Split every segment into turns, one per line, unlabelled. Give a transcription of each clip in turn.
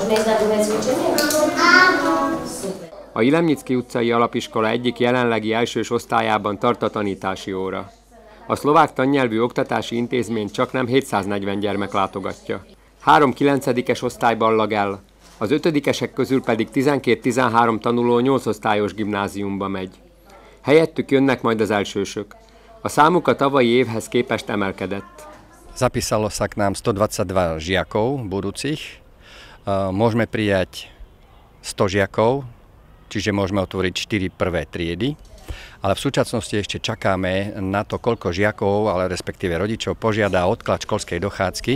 Môžeme ísť na druhé cvičenie? Áno.
A Jilemnicki utcai alapiskola egyik jelenlegi elsős osztályában tart a tanítási óra. A szlovák tannyelvű oktatási intézményt csaknem 740 gyermek látogatja. 3 9-es osztályban lag el, az 5-esek közül pedig 12-13 tanuló 8 osztályos gimnáziumba megy. Helyettük jönnek majd az elsősök. A számuk a tavalyi évhez képest emelkedett.
Zapísalo sa k nám 122 žiakov budúcich. Môžeme prijať 100 žiakov, čiže môžeme otvoriť 4 prvé triedy. Ale v súčasnosti ešte čakáme na to, koľko žiakov, ale respektíve rodičov požiada odklad školskej dochádzky,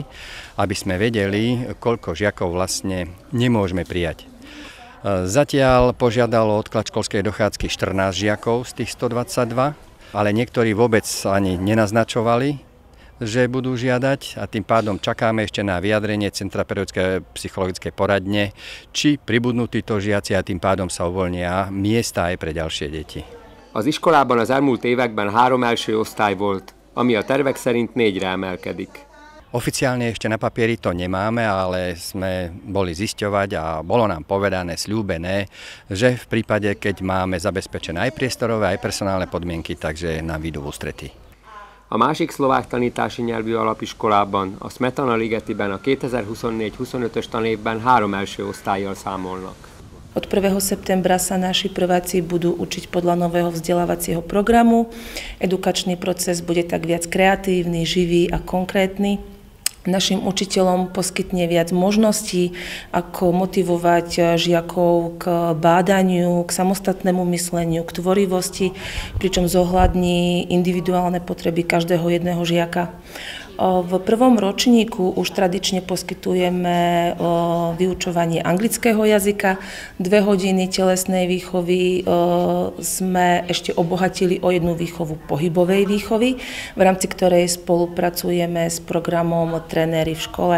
aby sme vedeli, koľko žiakov vlastne nemôžeme prijať. Zatiaľ požiadalo odklad školskej dochádzky 14 žiakov z tých 122, ale niektorí vôbec ani nenaznačovali, že budú žiadať, a tým pádom čakáme ešte na vyjadrenie Centra pedagogickej psychologickej poradne, či pribudnú títo žiaci a tým pádom sa uvoľnia miesta aj pre ďalšie deti.
Az iskolában az elmúlt években 3 első osztály volt, ami a tervek szerint 4-re emelkedik.
Oficiálne ešte na papieri to nemáme, ale sme boli zisťovať a bolo nám povedané, sľúbené, že v prípade, keď máme zabezpečené aj priestorové, aj personálne podmienky, takže nám výjdu v ústrety.
A másik szlovák tanítási nyelvű alapiskolában, a Smetana Ligetiben a 2024-25-ös tanévben 3 első osztályjal számolnak.
Od 1. septembra sa naši prváci budú učiť podľa nového vzdelávacieho programu. Edukačný proces bude tak viac kreatívny, živý a konkrétny. Našim učiteľom poskytne viac možností, ako motivovať žiakov k bádaniu, k samostatnému mysleniu, k tvorivosti, pričom zohľadní individuálne potreby každého jedného žiaka. V prvom ročníku už tradične poskytujeme vyučovanie anglického jazyka, 2 hodiny telesnej výchovy sme ešte obohatili o 1 výchovu pohybovej výchovy, v rámci ktorej spolupracujeme s programom Tréneri v škole.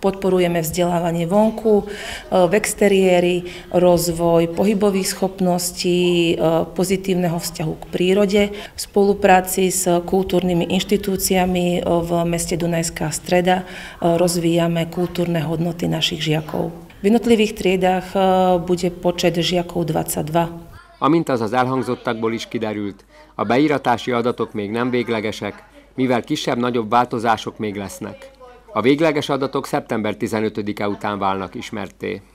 Podporujeme vzdelávanie vonku, v exteriéri, rozvoj pohybových schopností, pozitívneho vzťahu k prírode, v spolupráci s kultúrnymi inštitúciami v meste Dunajská Streda rozvíjame kultúrne hodnoty našich žiakov. V jednotlivých triedách bude počet žiakov 22.
Amint az elhangzottakból is kiderült, a beíratási adatok még nem véglegesek, mivel kisebb-nagyobb változások még lesznek. A végleges adatok szeptember 15-e után válnak ismertté.